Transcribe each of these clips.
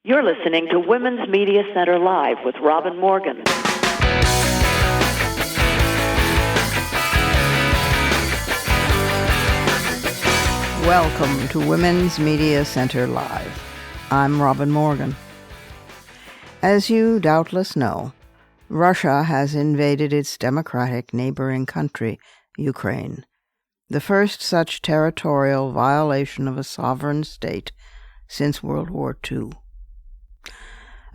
You're listening to Women's Media Center Live with Robin Morgan. Welcome to Women's Media Center Live. I'm Robin Morgan. As you doubtless know, Russia has invaded its democratic neighboring country, Ukraine, the first such territorial violation of a sovereign state since World War II.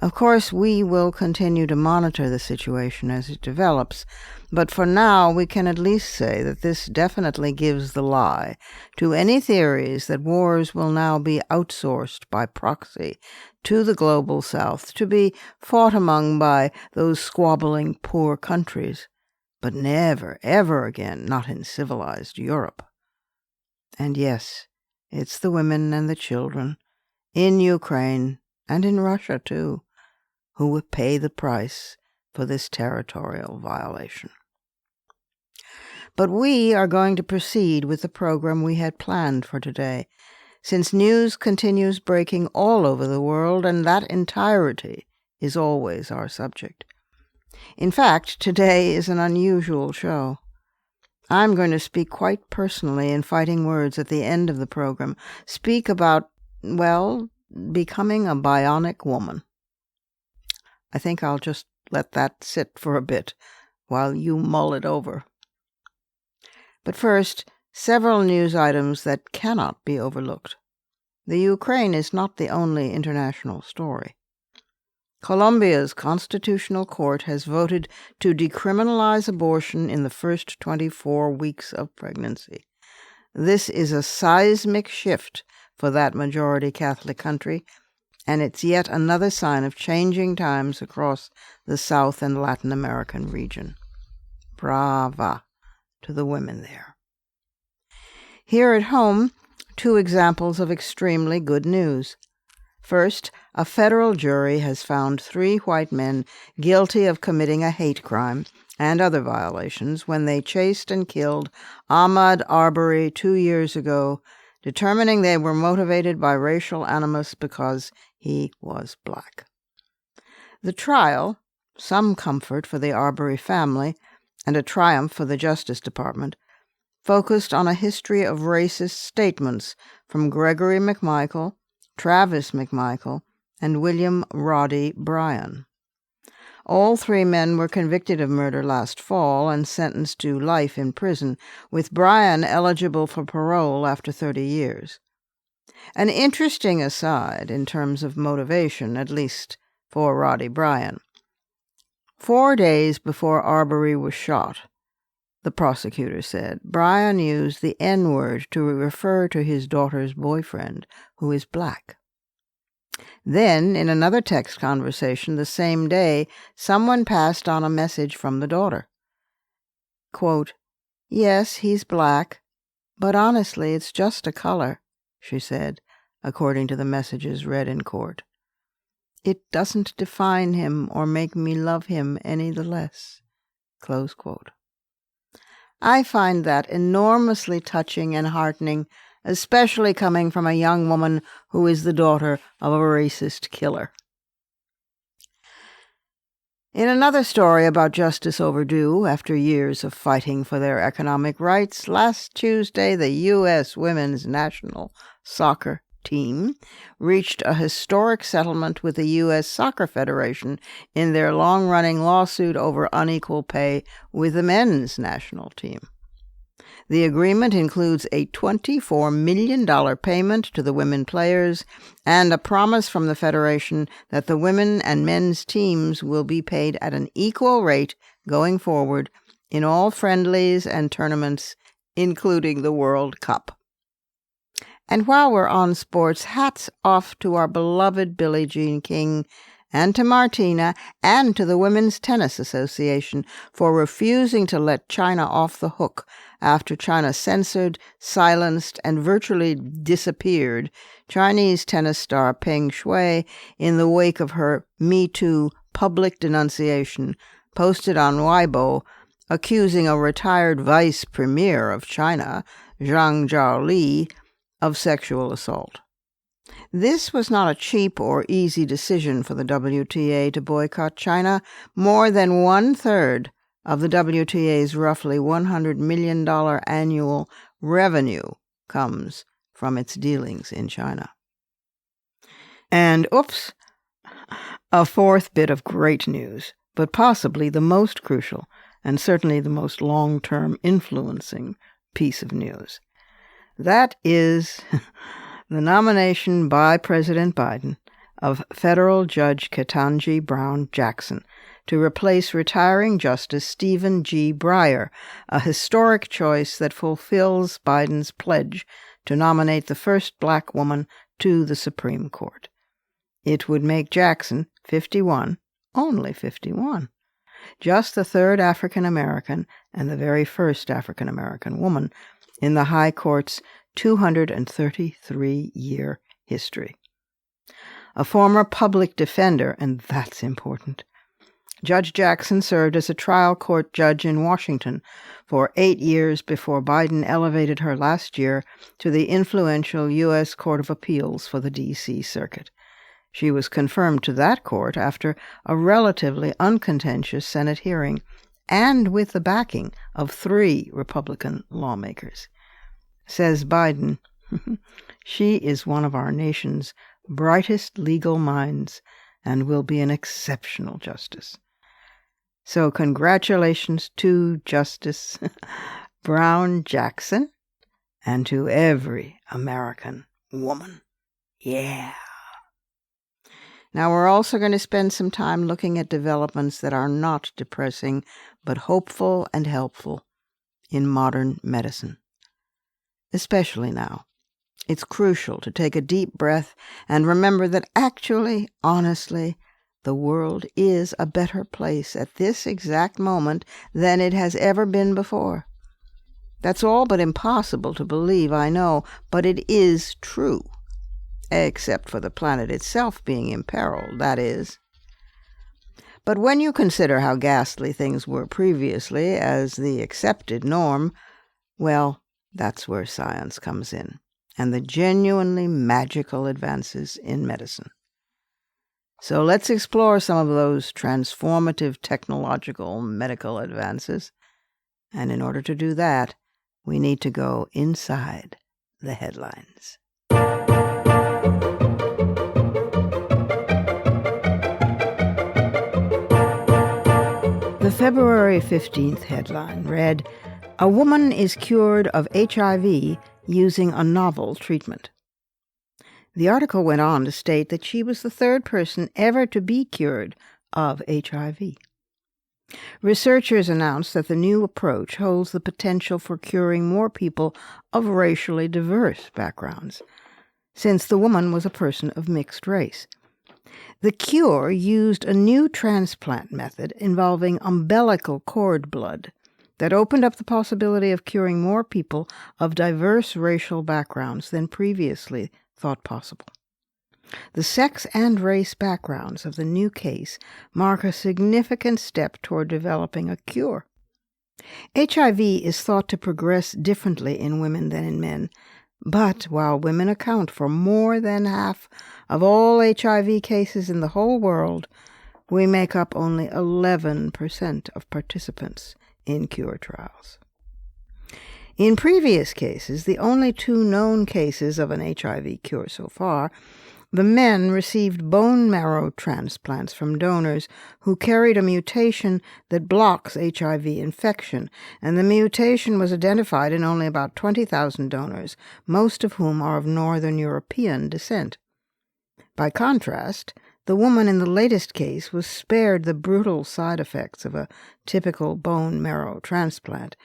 Of course, we will continue to monitor the situation as it develops, but for now we can at least say that this definitely gives the lie to any theories that wars will now be outsourced by proxy to the global south to be fought among by those squabbling poor countries, but never, ever again, not in civilized Europe. And yes, it's the women and the children, in Ukraine and in Russia too, who would pay the price for this territorial violation. But we are going to proceed with the program we had planned for today, since news continues breaking all over the world, and that entirety is always our subject. In fact, today is an unusual show. I'm going to speak quite personally in fighting words at the end of the program, speak about, well, becoming a bionic woman. I think I'll just let that sit for a bit while you mull it over. But first, several news items that cannot be overlooked. The Ukraine is not the only international story. Colombia's constitutional court has voted to decriminalize abortion in the first 24 weeks of pregnancy. This is a seismic shift for that majority Catholic country, and it's yet another sign of changing times across the South and Latin American region. Brava to the women there. Here at home, two examples of extremely good news. First, a federal jury has found 3 white men guilty of committing a hate crime and other violations when they chased and killed Ahmaud Arbery 2 years ago, determining they were motivated by racial animus because he was black. The trial, some comfort for the Arbery family and a triumph for the Justice Department, focused on a history of racist statements from Gregory McMichael, Travis McMichael, and William Roddy Bryan. All 3 men were convicted of murder last fall and sentenced to life in prison, with Bryan eligible for parole after 30 years. An interesting aside in terms of motivation, at least for Roddy Bryan. 4 days before Arbery was shot, the prosecutor said, Bryan used the N-word to refer to his daughter's boyfriend, who is black. Then, in another text conversation the same day, someone passed on a message from the daughter. Quote, "Yes, he's black, but honestly, it's just a color," she said, according to the messages read in court. "It doesn't define him or make me love him any the less." Close quote. I find that enormously touching and heartening, especially coming from a young woman who is the daughter of a racist killer. In another story about justice overdue after years of fighting for their economic rights, last Tuesday the U.S. women's national soccer team reached a historic settlement with the U.S. Soccer Federation in their long-running lawsuit over unequal pay with the men's national team. The agreement includes a $24 million payment to the women players and a promise from the Federation that the women and men's teams will be paid at an equal rate going forward in all friendlies and tournaments, including the World Cup. And while we're on sports, hats off to our beloved Billie Jean King and to Martina and to the Women's Tennis Association for refusing to let China off the hook after China censored, silenced, and virtually disappeared Chinese tennis star Peng Shuai in the wake of her Me Too public denunciation posted on Weibo, accusing a retired vice premier of China, Zhang Zhaoli, of sexual assault. This was not a cheap or easy decision for the WTA to boycott China. More than one-third of the WTA's roughly $100 million annual revenue comes from its dealings in China. And oops, a fourth bit of great news, but possibly the most crucial and certainly the most long-term influencing piece of news. That is the nomination by President Biden of federal Judge Ketanji Brown Jackson to replace retiring Justice Stephen G. Breyer, a historic choice that fulfills Biden's pledge to nominate the first black woman to the Supreme Court. It would make Jackson 51, only 51, just the third African American and the very first African American woman in the High Court's 233-year history. A former public defender, and that's important. Judge Jackson served as a trial court judge in Washington for 8 years before Biden elevated her last year to the influential U.S. Court of Appeals for the D.C. Circuit. She was confirmed to that court after a relatively uncontentious Senate hearing and with the backing of 3 Republican lawmakers. Says Biden, she is one of our nation's brightest legal minds and will be an exceptional justice. So congratulations to Justice Brown Jackson and to every American woman. Yeah. Now we're also going to spend some time looking at developments that are not depressing, but hopeful and helpful in modern medicine. Especially now. It's crucial to take a deep breath and remember that actually, honestly, the world is a better place at this exact moment than it has ever been before. That's all but impossible to believe, I know, but it is true. Except for the planet itself being imperiled, that is. But when you consider how ghastly things were previously as the accepted norm, well, that's where science comes in, and the genuinely magical advances in medicine. So let's explore some of those transformative technological medical advances. And in order to do that, we need to go inside the headlines. The February 15th headline read, "A woman is cured of HIV using a novel treatment." The article went on to state that she was the third person ever to be cured of HIV. Researchers announced that the new approach holds the potential for curing more people of racially diverse backgrounds, since the woman was a person of mixed race. The cure used a new transplant method involving umbilical cord blood that opened up the possibility of curing more people of diverse racial backgrounds than previously thought possible. The sex and race backgrounds of the new case mark a significant step toward developing a cure. HIV is thought to progress differently in women than in men, but while women account for more than half of all HIV cases in the whole world, we make up only 11% of participants in cure trials. In previous cases, the only 2 known cases of an HIV cure so far, the men received bone marrow transplants from donors who carried a mutation that blocks HIV infection, and the mutation was identified in only about 20,000 donors, most of whom are of Northern European descent. By contrast, the woman in the latest case was spared the brutal side effects of a typical bone marrow transplant,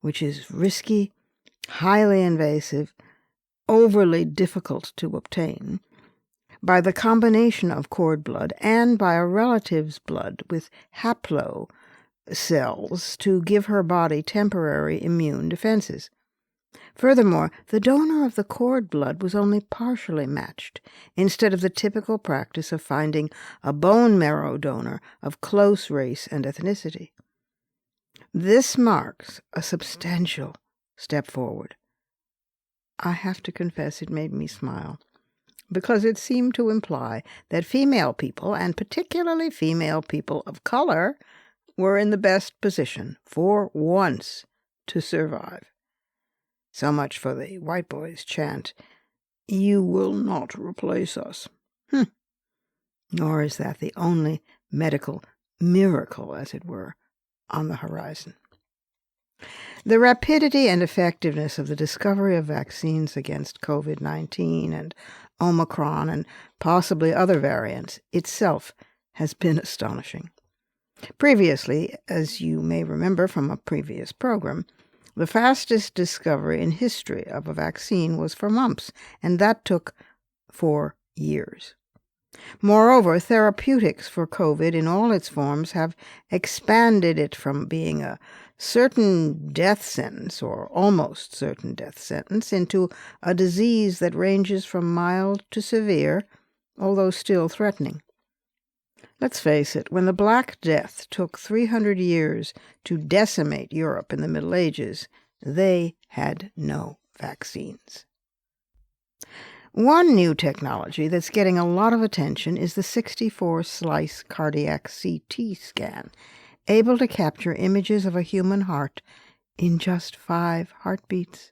which is risky, highly invasive, overly difficult to obtain, by the combination of cord blood and by a relative's blood with haplo cells to give her body temporary immune defenses. Furthermore, the donor of the cord blood was only partially matched, instead of the typical practice of finding a bone marrow donor of close race and ethnicity. This marks a substantial step forward. I have to confess it made me smile. because it seemed to imply that female people, and particularly female people of color, were in the best position, for once, to survive. So much for the white boys' chant, "You will not replace us." Nor is that the only medical miracle, as it were, on the horizon. The rapidity and effectiveness of the discovery of vaccines against COVID-19 and Omicron and possibly other variants itself has been astonishing. Previously, as you may remember from a previous program, the fastest discovery in history of a vaccine was for mumps, and that took 4 years. Moreover, therapeutics for COVID in all its forms have expanded it from being a certain death sentence, or almost certain death sentence, into a disease that ranges from mild to severe, although still threatening. Let's face it, when the Black Death took 300 years to decimate Europe in the Middle Ages, they had no vaccines. One new technology that's getting a lot of attention is the 64-slice cardiac CT scan, able to capture images of a human heart in just 5 heartbeats.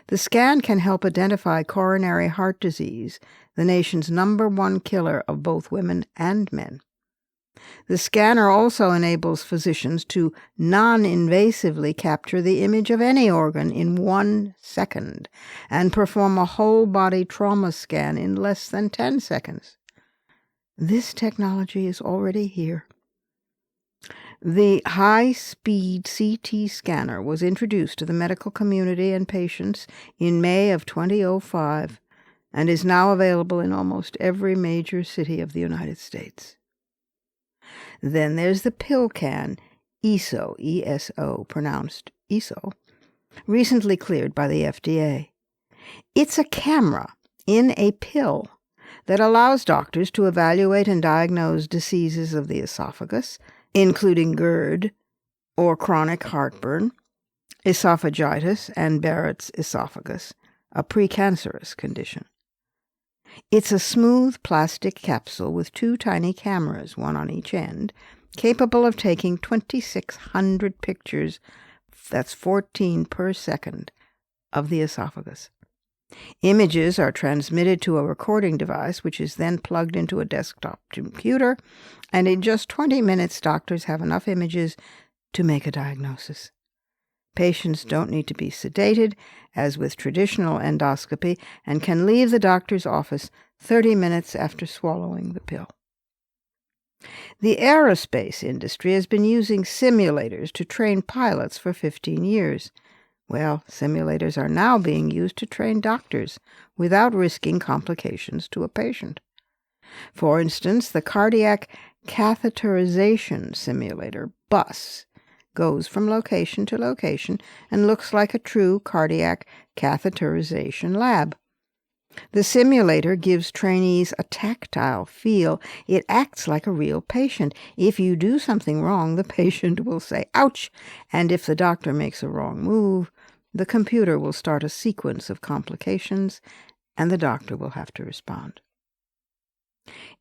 The scan can help identify coronary heart disease, the nation's #1 killer of both women and men. The scanner also enables physicians to non-invasively capture the image of any organ in 1 second and perform a whole-body trauma scan in less than 10 seconds. This technology is already here. The high-speed CT scanner was introduced to the medical community and patients in May of 2005 and is now available in almost every major city of the United States. Then there's the pill can, ESO, E-S-O, pronounced ESO, recently cleared by the FDA. It's a camera in a pill that allows doctors to evaluate and diagnose diseases of the esophagus, including GERD or chronic heartburn, esophagitis, and Barrett's esophagus, a precancerous condition. It's a smooth plastic capsule with 2 tiny cameras, one on each end, capable of taking 2,600 pictures, that's 14 per second, of the esophagus. Images are transmitted to a recording device, which is then plugged into a desktop computer, and in just 20 minutes, doctors have enough images to make a diagnosis. Patients don't need to be sedated, as with traditional endoscopy, and can leave the doctor's office 30 minutes after swallowing the pill. The aerospace industry has been using simulators to train pilots for 15 years. Well, simulators are now being used to train doctors without risking complications to a patient. For instance, the cardiac catheterization simulator, BUS, goes from location to location and looks like a true cardiac catheterization lab. The simulator gives trainees a tactile feel. It acts like a real patient. If you do something wrong, the patient will say, "Ouch!" And if the doctor makes a wrong move, the computer will start a sequence of complications, and the doctor will have to respond.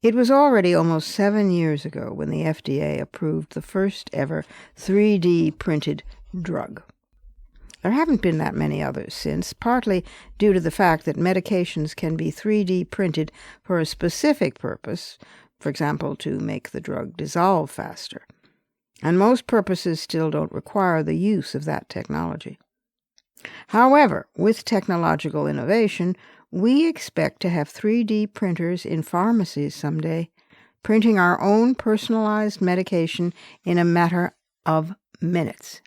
It was already almost 7 years ago when the FDA approved the first ever 3D printed drug. There haven't been that many others since, partly due to the fact that medications can be 3D printed for a specific purpose, for example, to make the drug dissolve faster. And most purposes still don't require the use of that technology. However, with technological innovation, we expect to have 3D printers in pharmacies someday, printing our own personalized medication in a matter of minutes.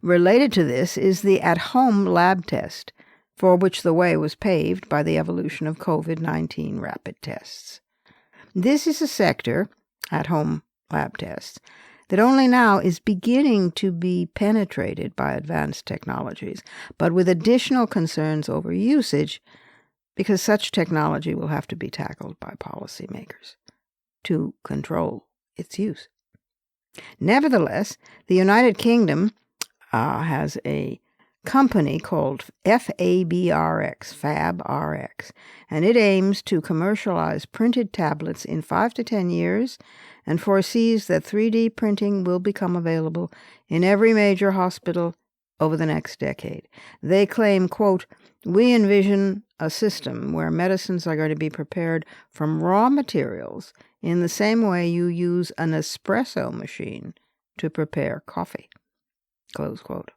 Related to this is the at-home lab test, for which the way was paved by the evolution of COVID-19 rapid tests. This is a sector, at-home lab tests, that only now is beginning to be penetrated by advanced technologies, but with additional concerns over usage, because such technology will have to be tackled by policymakers to control its use. Nevertheless, the United Kingdom has a company called FABRX, and it aims to commercialize printed tablets in 5 to 10 years and foresees that 3D printing will become available in every major hospital over the next decade. They claim, quote, "We envision a system where medicines are going to be prepared from raw materials in the same way you use an espresso machine to prepare coffee," close quote.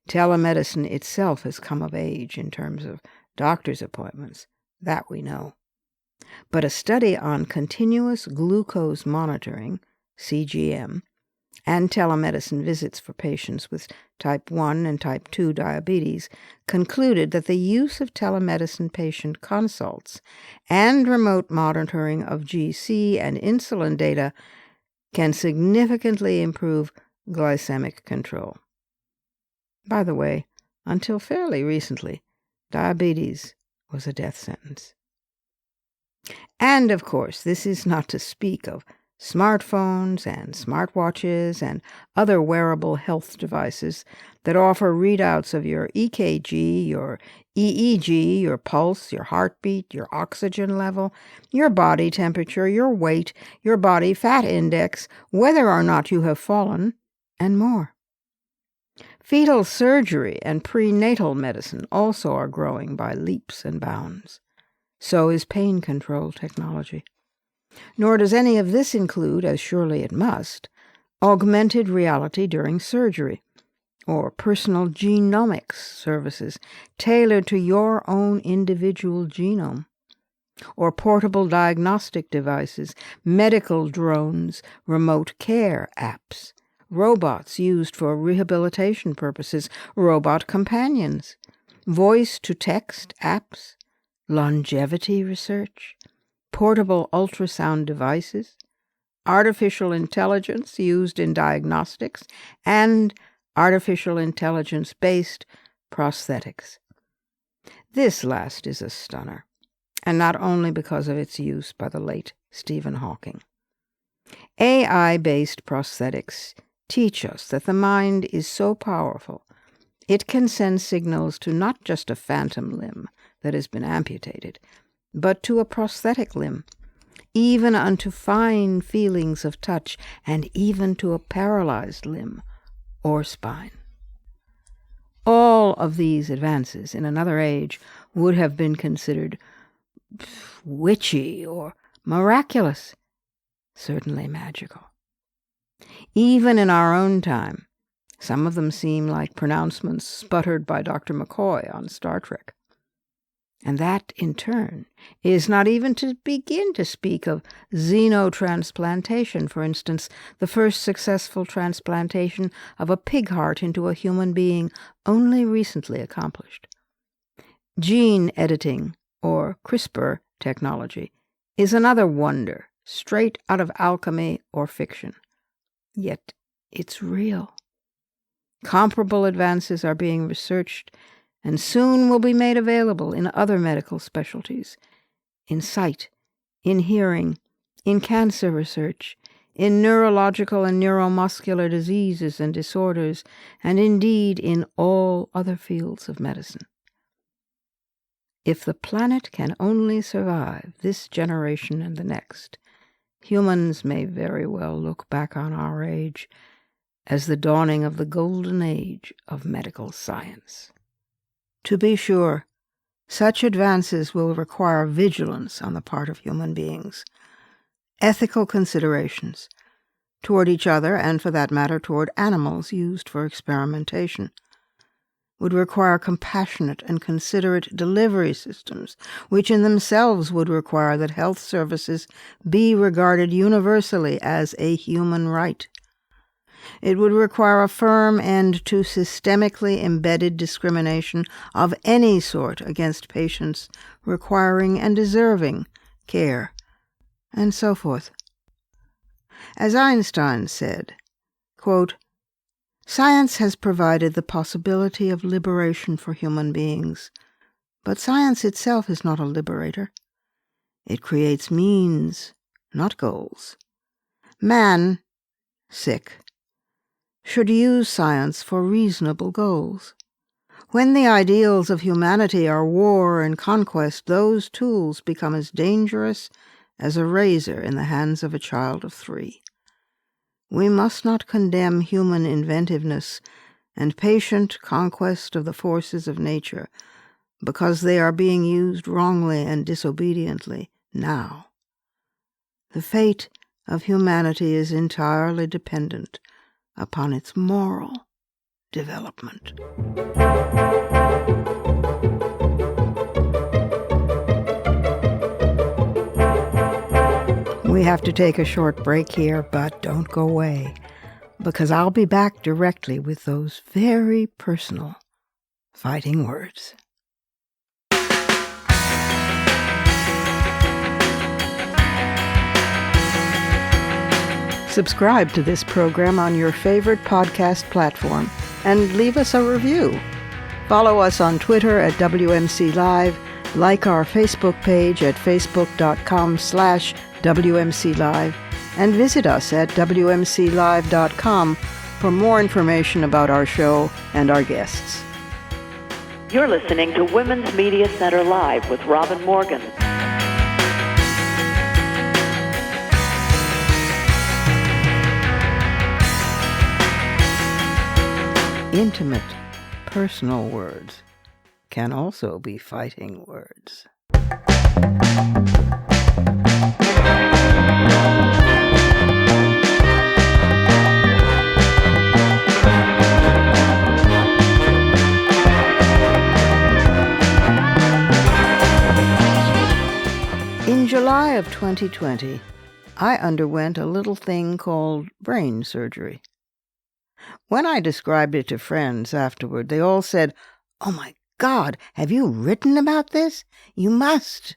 Telemedicine itself has come of age in terms of doctor's appointments. That we know. But a study on continuous glucose monitoring, CGM, and telemedicine visits for patients with type 1 and type 2 diabetes concluded that the use of telemedicine patient consults and remote monitoring of GC and insulin data can significantly improve glycemic control. By the way, until fairly recently, diabetes was a death sentence. And, of course, this is not to speak of smartphones and smartwatches and other wearable health devices that offer readouts of your EKG, your EEG, your pulse, your heartbeat, your oxygen level, your body temperature, your weight, your body fat index, whether or not you have fallen, and more. Fetal surgery and prenatal medicine also are growing by leaps and bounds. So is pain control technology. Nor does any of this include, as surely it must, augmented reality during surgery, or personal genomics services tailored to your own individual genome, or portable diagnostic devices, medical drones, remote care apps, robots used for rehabilitation purposes, robot companions, voice-to-text apps, longevity research, portable ultrasound devices, artificial intelligence used in diagnostics, and artificial intelligence-based prosthetics. This last is a stunner, and not only because of its use by the late Stephen Hawking. AI-based prosthetics teach us that the mind is so powerful it can send signals to not just a phantom limb that has been amputated, but to a prosthetic limb, even unto fine feelings of touch, and even to a paralyzed limb or spine. All of these advances in another age would have been considered witchy or miraculous, certainly magical. Even in our own time, some of them seem like pronouncements sputtered by Dr. McCoy on Star Trek. And that, in turn, is not even to begin to speak of xenotransplantation, for instance, the first successful transplantation of a pig heart into a human being only recently accomplished. Gene editing, or CRISPR technology, is another wonder, straight out of alchemy or fiction. Yet it's real. Comparable advances are being researched and soon will be made available in other medical specialties, in sight, in hearing, in cancer research, in neurological and neuromuscular diseases and disorders, and indeed in all other fields of medicine. If the planet can only survive this generation and the next, humans may very well look back on our age as the dawning of the golden age of medical science. To be sure, such advances will require vigilance on the part of human beings, ethical considerations toward each other, and for that matter toward animals used for experimentation, would require compassionate and considerate delivery systems, which in themselves would require that health services be regarded universally as a human right. It would require a firm end to systemically embedded discrimination of any sort against patients requiring and deserving care, and so forth. As Einstein said, quote, "Science has provided the possibility of liberation for human beings, but science itself is not a liberator. It creates means, not goals. Man, sick, should use science for reasonable goals. When the ideals of humanity are war and conquest, those tools become as dangerous as a razor in the hands of a child of 3. We must not condemn human inventiveness and patient conquest of the forces of nature because they are being used wrongly and disobediently now. The fate of humanity is entirely dependent upon its moral development. We have to take a short break here, but don't go away, because I'll be back directly with those very personal fighting words. Subscribe to this program on your favorite podcast platform and leave us a review. Follow us on Twitter at WMC Live, like our Facebook page at facebook.com/WMC Live, and visit us at WMCLive.com for more information about our show and our guests. You're listening to Women's Media Center Live with Robin Morgan. Intimate, personal words can also be fighting words. In July of 2020, I underwent a little thing called brain surgery. When I described it to friends afterward, they all said, "Oh my God, have you written about this? You must."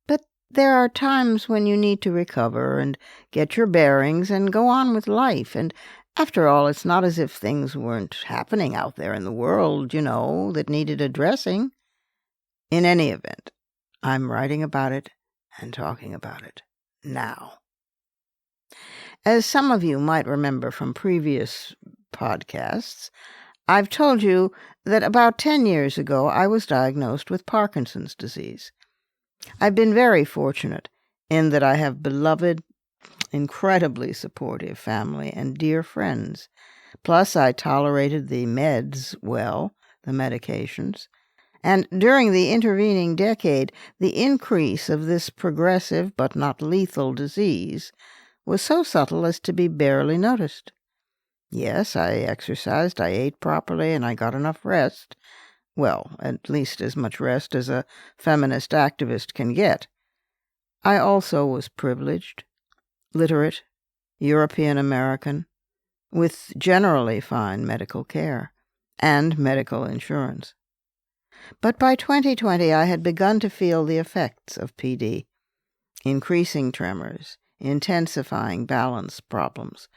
But there are times when you need to recover and get your bearings and go on with life. And after all, it's not as if things weren't happening out there in the world, that needed addressing. In any event, I'm writing about it and talking about it now. As some of you might remember from previous podcasts, I've told you that about 10 years ago I was diagnosed with Parkinson's disease. I've been very fortunate in that I have beloved, incredibly supportive family and dear friends. Plus, I tolerated the meds well, the medications. And during the intervening decade, the increase of this progressive but not lethal disease was so subtle as to be barely noticed. Yes, I exercised, I ate properly, and I got enough rest. Well, at least as much rest as a feminist activist can get. I also was privileged, literate, European American, with generally fine medical care and medical insurance. But by 2020, I had begun to feel the effects of PD, increasing tremors, intensifying balance problems,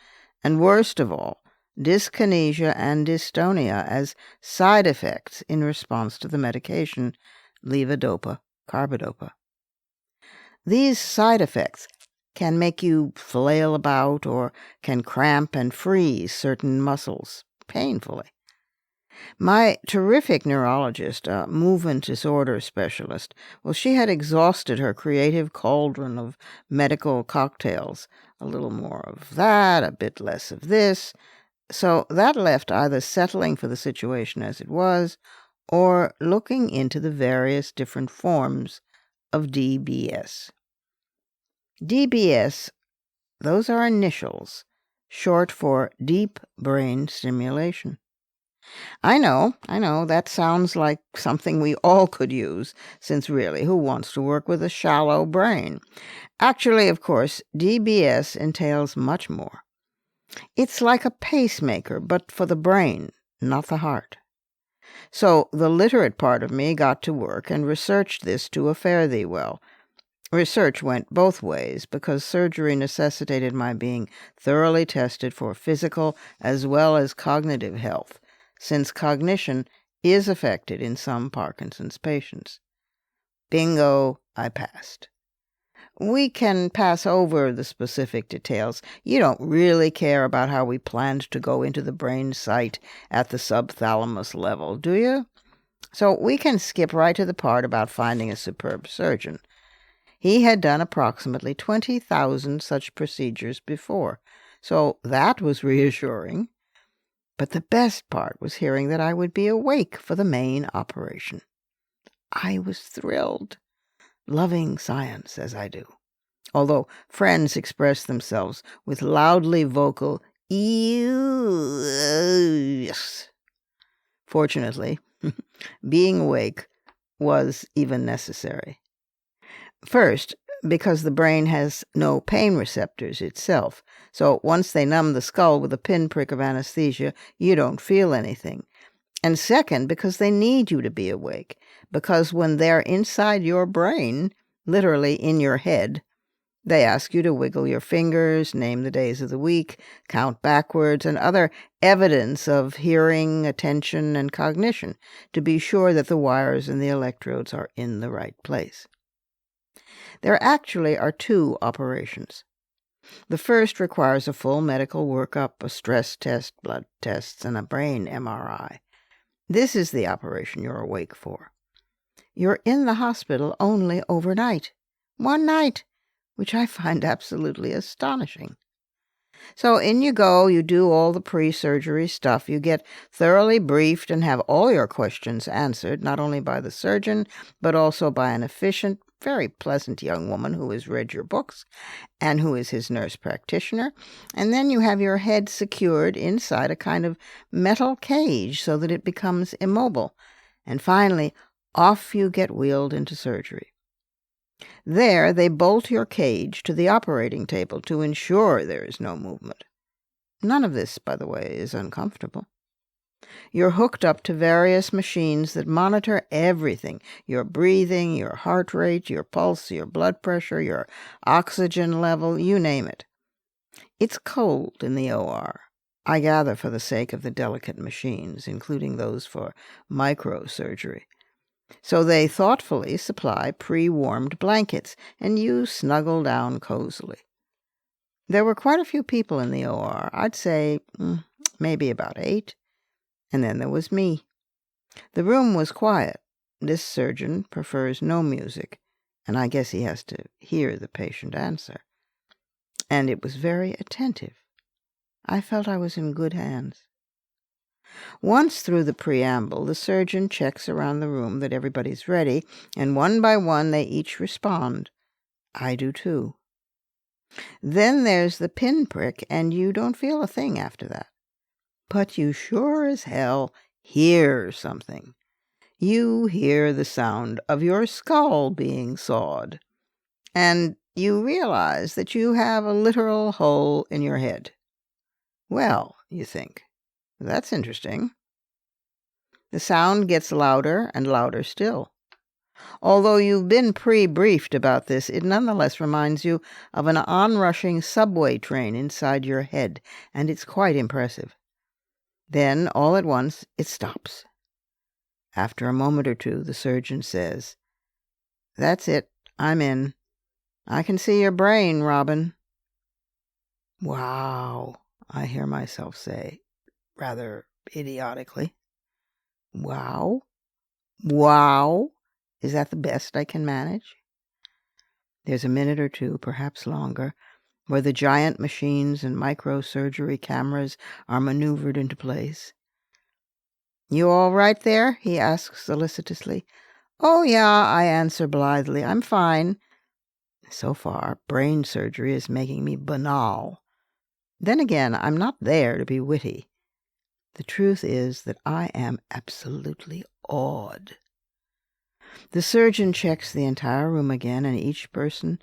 and worst of all, dyskinesia and dystonia as side effects in response to the medication levodopa-carbidopa. These side effects can make you flail about or can cramp and freeze certain muscles painfully. My terrific neurologist, a movement disorder specialist, she had exhausted her creative cauldron of medical cocktails. A little more of that, a bit less of this. So that left either settling for the situation as it was or looking into the various different forms of DBS. DBS, those are initials, short for deep brain stimulation. I know, that sounds like something we all could use, since really, who wants to work with a shallow brain? Actually, of course, DBS entails much more. It's like a pacemaker, but for the brain, not the heart. So the literate part of me got to work and researched this to a fare thee well. Research went both ways because surgery necessitated my being thoroughly tested for physical as well as cognitive health, since cognition is affected in some Parkinson's patients. Bingo, I passed. We can pass over the specific details. You don't really care about how we planned to go into the brain site at the subthalamus level, do you? So we can skip right to the part about finding a superb surgeon. He had done approximately 20,000 such procedures before, so that was reassuring. But the best part was hearing that I would be awake for the main operation. I was thrilled, loving science as I do, although friends expressed themselves with loudly vocal "eeus." Fortunately, being awake was even necessary. First, because the brain has no pain receptors itself, so once they numb the skull with a pinprick of anesthesia, you don't feel anything. And second, because they need you to be awake, because when they're inside your brain, literally in your head, they ask you to wiggle your fingers, name the days of the week, count backwards, and other evidence of hearing, attention, and cognition to be sure that the wires and the electrodes are in the right place. There actually are two operations. The first requires a full medical workup, a stress test, blood tests, and a brain MRI. This is the operation you're awake for. You're in the hospital only overnight. One night, which I find absolutely astonishing. So in you go, you do all the pre-surgery stuff, you get thoroughly briefed and have all your questions answered, not only by the surgeon, but also by an efficient, very pleasant young woman who has read your books and who is his nurse practitioner. And then you have your head secured inside a kind of metal cage so that it becomes immobile. And finally, off you get wheeled into surgery. There they bolt your cage to the operating table to ensure there is no movement. None of this, by the way, is uncomfortable. You're hooked up to various machines that monitor everything: your breathing, your heart rate, your pulse, your blood pressure, your oxygen level, you name it. It's cold in the OR, I gather for the sake of the delicate machines, including those for microsurgery. So they thoughtfully supply pre-warmed blankets, and you snuggle down cozily. There were quite a few people in the OR. I'd say maybe about 8. And then there was me. The room was quiet. This surgeon prefers no music, and I guess he has to hear the patient answer. And it was very attentive. I felt I was in good hands. Once through the preamble, the surgeon checks around the room that everybody's ready, and one by one they each respond. I do too. Then there's the pinprick, and you don't feel a thing after that. But you sure as hell hear something. You hear the sound of your skull being sawed, and you realize that you have a literal hole in your head. Well, you think, that's interesting. The sound gets louder and louder still. Although you've been pre-briefed about this, it nonetheless reminds you of an onrushing subway train inside your head, and it's quite impressive. Then, all at once, it stops. After a moment or two, the surgeon says, "That's it. I'm in. I can see your brain, Robin." "Wow," I hear myself say, rather idiotically. Wow? Wow? Is that the best I can manage? There's a minute or two, perhaps longer, where the giant machines and microsurgery cameras are maneuvered into place. "You all right there?" he asks solicitously. "Oh, yeah," I answer blithely. "I'm fine." So far, brain surgery is making me banal. Then again, I'm not there to be witty. The truth is that I am absolutely awed. The surgeon checks the entire room again, and each person,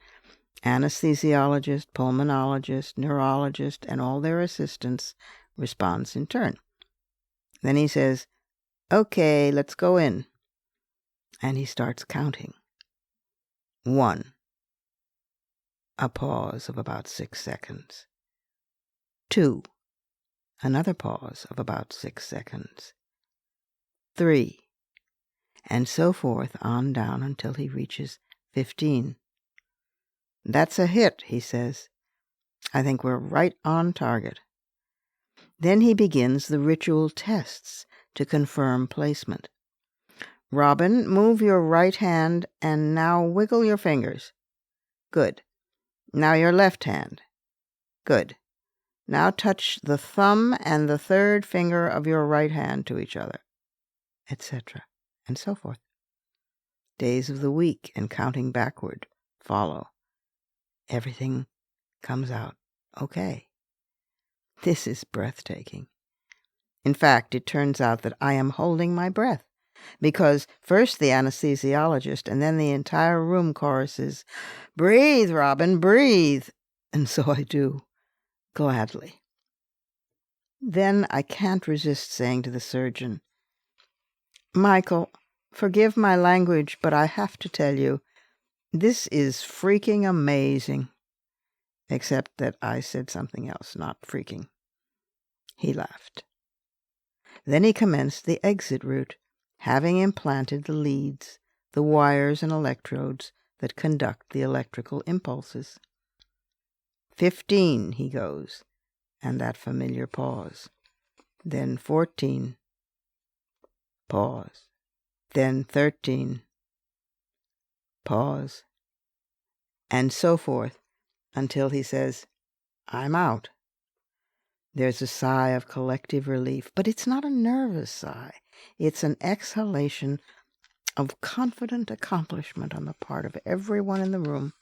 anesthesiologist, pulmonologist, neurologist, and all their assistants, responds in turn. Then he says, "Okay, let's go in." And he starts counting. 1. A pause of about 6 seconds. 2. Another pause of about 6 seconds. 3. And so forth on down until he reaches 15. "That's a hit," he says. "I think we're right on target." Then he begins the ritual tests to confirm placement. "Robin, move your right hand and now wiggle your fingers." "Good. Now your left hand." "Good. Now touch the thumb and the third finger of your right hand to each other," etc., and so forth. Days of the week and counting backward follow. Everything comes out okay. This is breathtaking. In fact, it turns out that I am holding my breath, because first the anesthesiologist and then the entire room choruses, "Breathe, Robin, breathe." And so I do, gladly. Then I can't resist saying to the surgeon, "Michael, forgive my language, but I have to tell you, this is freaking amazing." Except that I said something else, not freaking. He laughed. Then he commenced the exit route, having implanted the leads, the wires and electrodes that conduct the electrical impulses. 15, he goes, and that familiar pause. Then 14. Pause. Then 13. Pause. And so forth, until he says, "I'm out." There's a sigh of collective relief, but it's not a nervous sigh. It's an exhalation of confident accomplishment on the part of everyone in the room.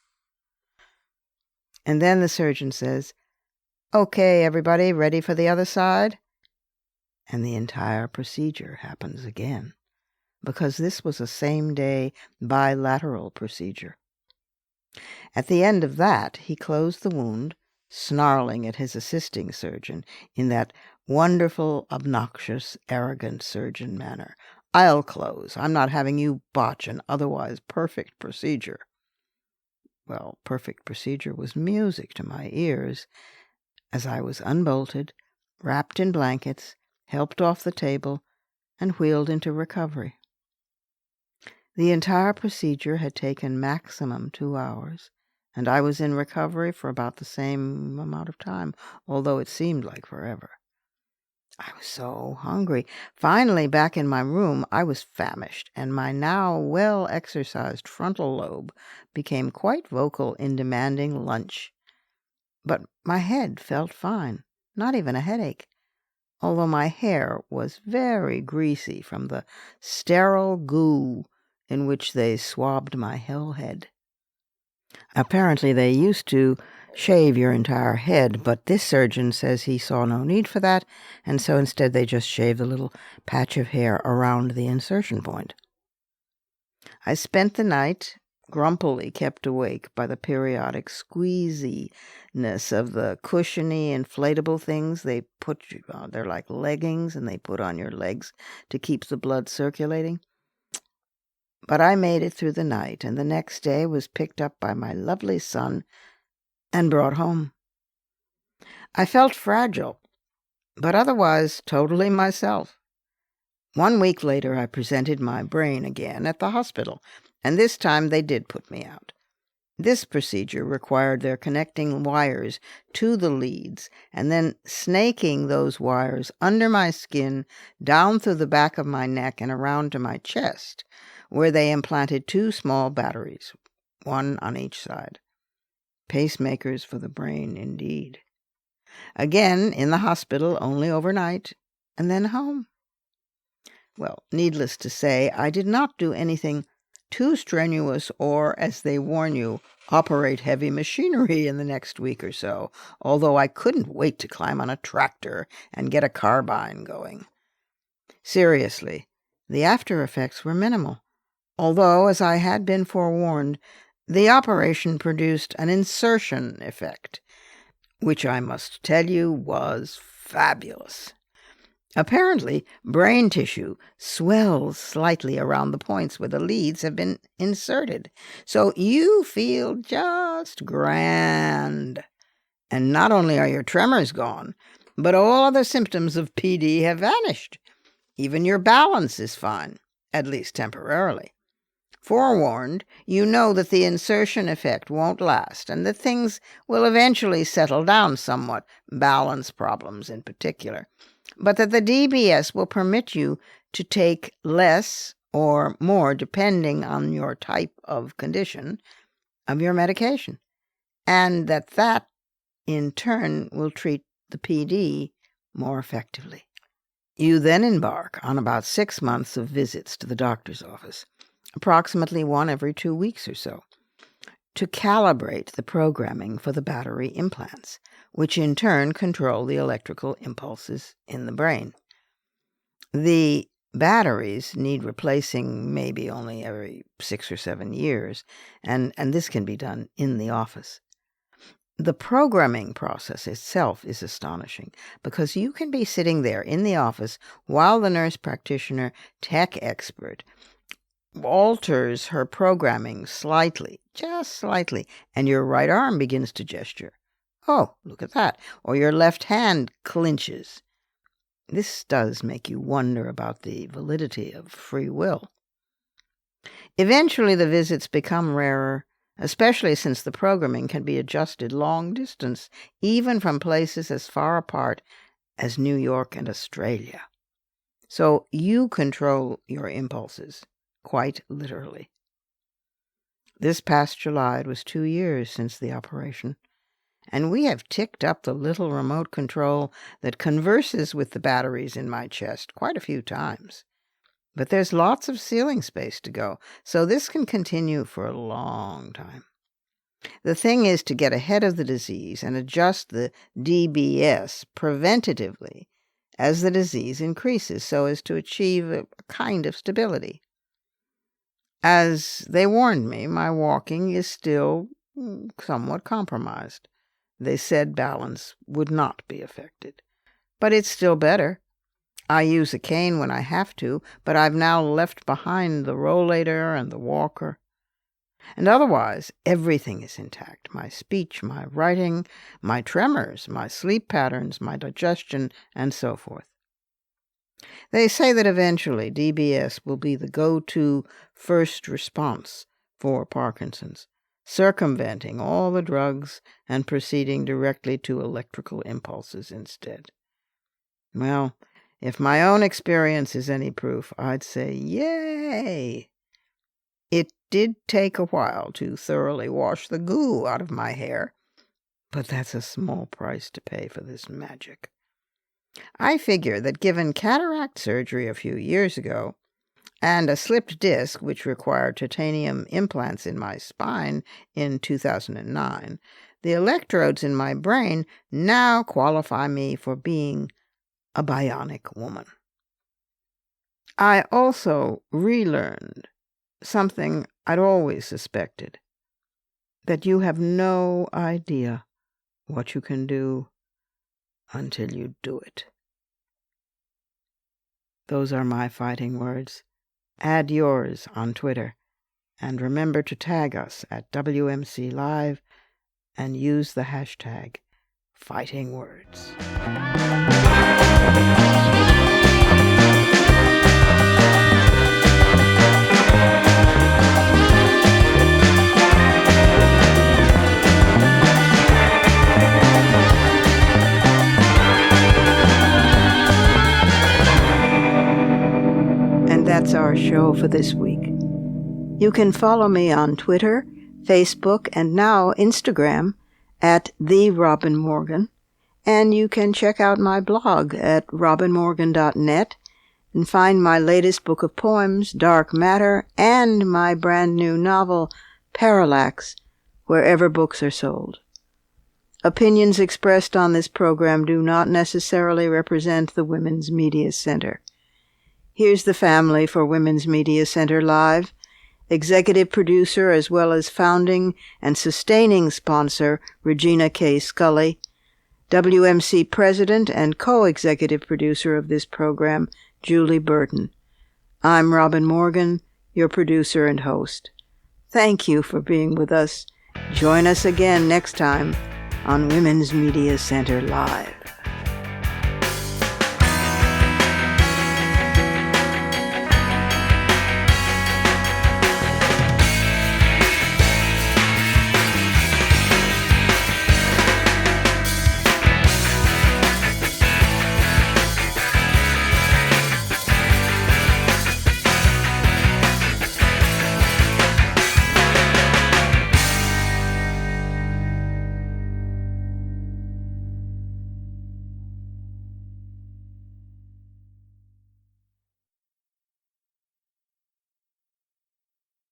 And then the surgeon says, "Okay, everybody, ready for the other side?" And the entire procedure happens again, because this was a same-day bilateral procedure. At the end of that, he closed the wound, snarling at his assisting surgeon in that wonderful, obnoxious, arrogant surgeon manner. "I'll close. I'm not having you botch an otherwise perfect procedure." Well, perfect procedure was music to my ears as I was unbolted, wrapped in blankets, helped off the table, and wheeled into recovery. The entire procedure had taken maximum 2 hours, and I was in recovery for about the same amount of time, although it seemed like forever. I was so hungry. Finally, back in my room, I was famished, and my now well-exercised frontal lobe became quite vocal in demanding lunch. But my head felt fine, not even a headache, although my hair was very greasy from the sterile goo in which they swabbed my hell head. Apparently they used to shave your entire head, but this surgeon says he saw no need for that, and so instead they just shaved a little patch of hair around the insertion point. I spent the night grumpily kept awake by the periodic squeeziness of the cushiony inflatable things they put you on. They're like leggings, and they put on your legs to keep the blood circulating. But I made it through the night, and the next day was picked up by my lovely son and brought home. I felt fragile, but otherwise totally myself. 1 week later, I presented my brain again at the hospital, and this time they did put me out. This procedure required their connecting wires to the leads and then snaking those wires under my skin, down through the back of my neck and around to my chest, where they implanted 2 small batteries, 1 on each side. Pacemakers for the brain, indeed. Again, in the hospital, only overnight, and then home. Well, needless to say, I did not do anything too strenuous or, as they warn you, operate heavy machinery in the next week or so, although I couldn't wait to climb on a tractor and get a carbine going. Seriously, the after effects were minimal, although, as I had been forewarned, the operation produced an insertion effect, which I must tell you was fabulous. Apparently, brain tissue swells slightly around the points where the leads have been inserted, so you feel just grand. And not only are your tremors gone, but all other symptoms of PD have vanished. Even your balance is fine, at least temporarily. Forewarned, you know that the insertion effect won't last and that things will eventually settle down somewhat, balance problems in particular, but that the DBS will permit you to take less or more, depending on your type of condition, of your medication, and that in turn will treat the PD more effectively. You then embark on about 6 months of visits to the doctor's office, approximately one every 2 weeks or so, to calibrate the programming for the battery implants, which in turn control the electrical impulses in the brain. The batteries need replacing maybe only every 6 or 7 years, and this can be done in the office. The programming process itself is astonishing because you can be sitting there in the office while the nurse practitioner tech expert alters her programming slightly, just slightly, and your right arm begins to gesture. Oh, look at that. Or your left hand clinches. This does make you wonder about the validity of free will. Eventually, the visits become rarer, especially since the programming can be adjusted long distance, even from places as far apart as New York and Australia. So you control your impulses, quite literally. This past July, it was 2 years since the operation, and we have ticked up the little remote control that converses with the batteries in my chest quite a few times. But there's lots of ceiling space to go, so this can continue for a long time. The thing is to get ahead of the disease and adjust the DBS preventatively as the disease increases so as to achieve a kind of stability. As they warned me, my walking is still somewhat compromised. They said balance would not be affected. But it's still better. I use a cane when I have to, but I've now left behind the rollator and the walker. And otherwise, everything is intact. My speech, my writing, my tremors, my sleep patterns, my digestion, and so forth. They say that eventually DBS will be the go-to first response for Parkinson's, circumventing all the drugs and proceeding directly to electrical impulses instead. Well, if my own experience is any proof, I'd say yay! It did take a while to thoroughly wash the goo out of my hair, but that's a small price to pay for this magic. I figure that given cataract surgery a few years ago, and a slipped disc which required titanium implants in my spine in 2009, the electrodes in my brain now qualify me for being a bionic woman. I also relearned something I'd always suspected, that you have no idea what you can do until you do it. Those are my fighting words. Add yours on Twitter, and remember to tag us at WMC Live and use the hashtag #FightingWords. That's our show for this week. You can follow me on Twitter, Facebook, and now Instagram at @TheRobinMorgan, and you can check out my blog at robinmorgan.net and find my latest book of poems, Dark Matter, and my brand new novel, Parallax, wherever books are sold. Opinions expressed on this program do not necessarily represent the Women's Media Center. Here's the family for Women's Media Center Live. Executive producer as well as founding and sustaining sponsor, Regina K. Scully. WMC president and co-executive producer of this program, Julie Burton. I'm Robin Morgan, your producer and host. Thank you for being with us. Join us again next time on Women's Media Center Live.